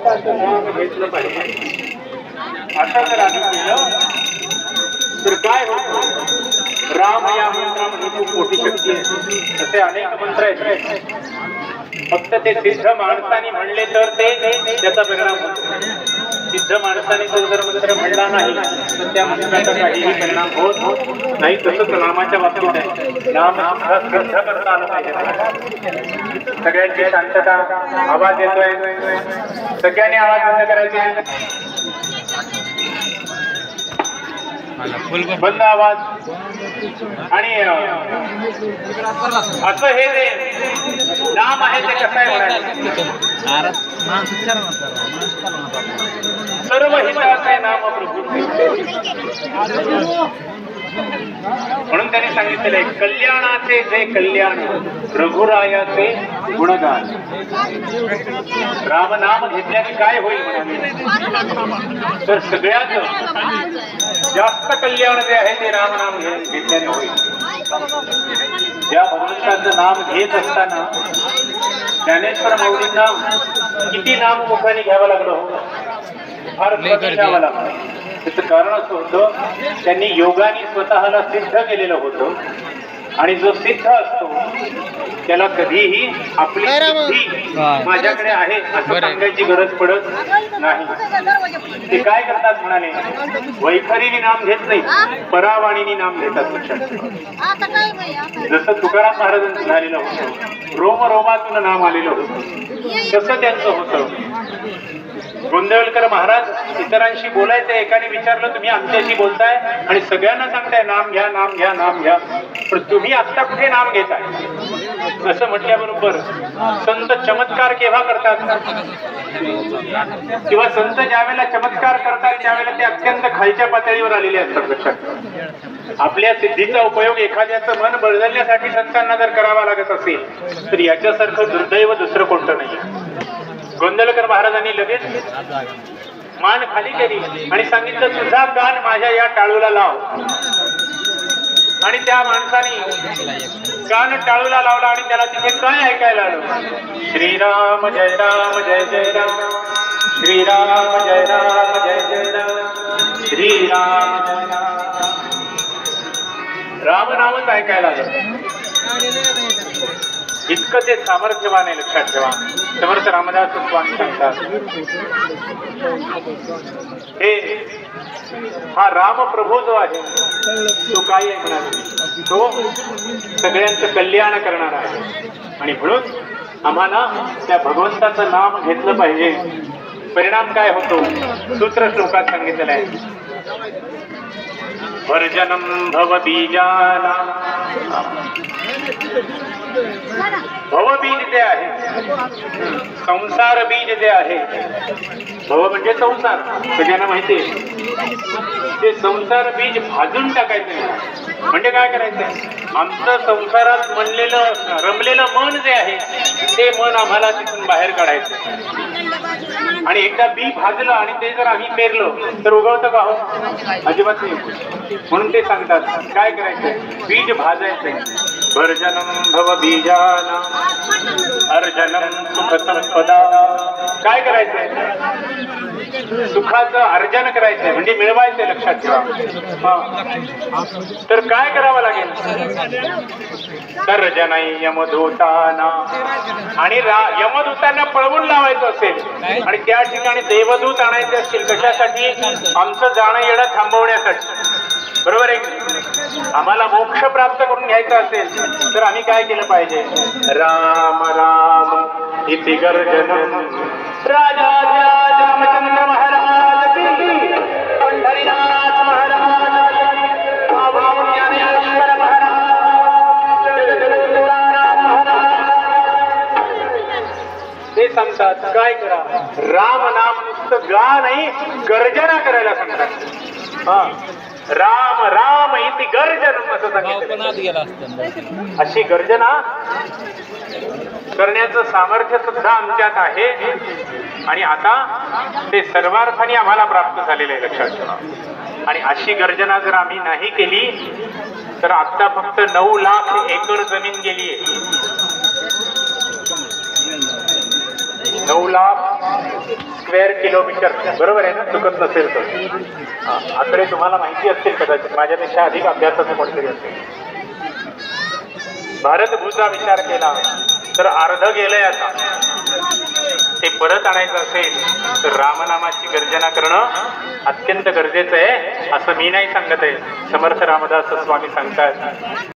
भगवंताचं नाम घेतलं पाहिजे. असं जर आम्ही केलं तर काय होतं? राम या मंत्रामध्ये खूप मोठी शक्ती आहे. असे अनेक मंत्र आहेत, फक्त ते सिद्ध माणसाने म्हणले तर ते त्याचा परिणाम होतो. सिद्ध माणसाने तो जर मंत्र म्हणला नाही तर त्या मंत्राचा काहीही परिणाम होत नाही. तसंच नामाच्या बाबतीत आहे. नाम श्रद्धा करता आलं पाहिजे. सगळ्यांची शांतता. आवाज येतोय, सगळ्यांनी आवाज बंद करायचा. बंद आवाज. आणि असं हे जे नाम आहे ते कसं आहे सर्व हिताचे नाम प्रभू. म्हणून त्यांनी सांगितलेलं आहे कल्याणाचे जे कल्याण रघुरायाचे गुणगान. रामनाम घेतल्याने काय होईल म्हणाले तर सगळ्यात जास्त कल्याण जे आहे ते रामनाम घेतल्याने होईल. ज्या भगवंताचं नाम घेत असताना ज्ञानेश्वर माऊलींना किती नाम मुखाने घ्यावं लागलं, फार घ्यावं लागलं. त्याचं कारण असं होतं त्यांनी योगाने स्वतःला सिद्ध केलेलं होतं. आणि जो सिद्ध असतो त्याला कधीही आपली बुद्धी माझ्याकडे आहे असं सांगायची गरज पडत नाही. ते काय करतात म्हणाले वैखरीने नाम घेत नाही, परावाणीने नाम घेतात. जसं तुकाराम महाराजांचं झालेलं होतं, रोम रोमातून नाम आलेलं होतं, तसं त्यांचं होतं. गोंदवलकर महाराज इतरांशी बोलायचे. एकाने विचारलं तुम्ही आमच्याशी बोलताय आणि सगळ्यांना सांगताय नाम घ्या नाम घ्या नाम घ्या, पण तुम्ही आत्ता कुठे नाम घेताय? असं म्हटल्याबरोबर संत चमत्कार केव्हा करतात किंवा संत ज्यावेळेला चमत्कार करतात त्यावेळेला ते अत्यंत खालच्या पातळीवर आलेले असतात. लक्षात. आपल्या सिद्धीचा उपयोग एखाद्याचं मन बदलण्यासाठी संतांना जर करावा लागत असेल तर याच्यासारखं दुर्दैव दुसरं कोणतं नाही. गोंदवलकर महाराजांनी लगेच मान खाली केली आणि सांगितलं तुझा कान माझ्या या टाळूला लाव. आणि त्या माणसाने कान टाळूला लावला आणि त्याला तिथे काय ऐकायला आलं? श्रीराम जय राम जय जय राम, श्रीराम जय राम जय जय राम, श्रीराम जय राम. राम नामच ऐकायला आलं. इतकं ते सामर्थ्यवान आहे. लक्षात ठेवा. समर्थ रामदास स्वामी सांगतात हे हा राम प्रभू जो आहे तो काय आहे म्हणाले तो सगळ्यांचं कल्याण करणार आहे. आणि म्हणून आम्हाला त्या भगवंताचं नाम घेतलं पाहिजे. परिणाम काय होतो सूत्र श्लोकात सांगितलेलं आहे. वर्जनम भव बीजाना. भवबीज जे आहे संसार बीज जे आहे, भव म्हणजे संसार सगळ्यांना माहिती आहे. ते संसार बीज भाजून टाकायचं. म्हणजे काय करायचं? आमचं संसारात म्हणलेलं रमलेलं मन जे आहे ते मन आम्हाला तिथून बाहेर काढायचं. आणि एकदा बी भाजलं आणि ते जर आम्ही पेरलं तर उगवतं का? हो, अजिबात नाही. म्हणून ते सांगतात काय करायचं? बीज भाजायचं. वर्जनम भव बीजाना अर्जनम सुख संपदा. काय करायचंय? सुखाचं अर्जन करायचंय म्हणजे मिळवायचंय. लक्षात ठेवा. तर काय करावं लागेल? सर्जनय यमदूताना. आणि यमदूतांना पळवून लावायचं असेल आणि त्या ठिकाणी देवदूत आणायचे असतील कशासाठी? आमचं जाणं येणं थांबवण्यासाठी. बरोबर आहे. आम्हाला मोक्ष प्राप्त करून घ्यायचा असेल तर आम्ही काय केलं पाहिजे? राम राम इति गर्जनम. राजाधिराज रामचंद्र महाराज की, पंढरीनाथ महाराज की, आभाम ज्ञानेश्वर महाराज, तुकाराम महाराज. ते सांगतात काय करा? राम नाम नुसतं गा नाही गर्जना करायला सांगतात. हा, राम राम इति गर्जन असं सांगितलं. अशी गर्जना करण्याचं सामर्थ्य सुद्धा आमच्यात आहे. आणि आता ते सर्वार्थाने आम्हाला प्राप्त झालेलं आहे. लक्षात ठेवा. आणि अशी गर्जना जर आम्ही नाही केली तर आता फक्त 9 लाख एकर जमीन गेली आहे. 9 लाख स्क्वेअर किलोमीटर, बरोबर आहे ना, चुकत नसेल तर. आकडे तुम्हाला माहिती असतील कदाचित, माझ्यापेक्षा अधिक अभ्यासाचं कोणतरी असेल. भारतभूचा विचार केला तर अर्ध गेलंय आता. ते परत आणायचं असेल तर रामनामाची गर्जना करणं अत्यंत गरजेचं आहे, असं मी नाही सांगत आहे, समर्थ रामदास स्वामी सांगतात.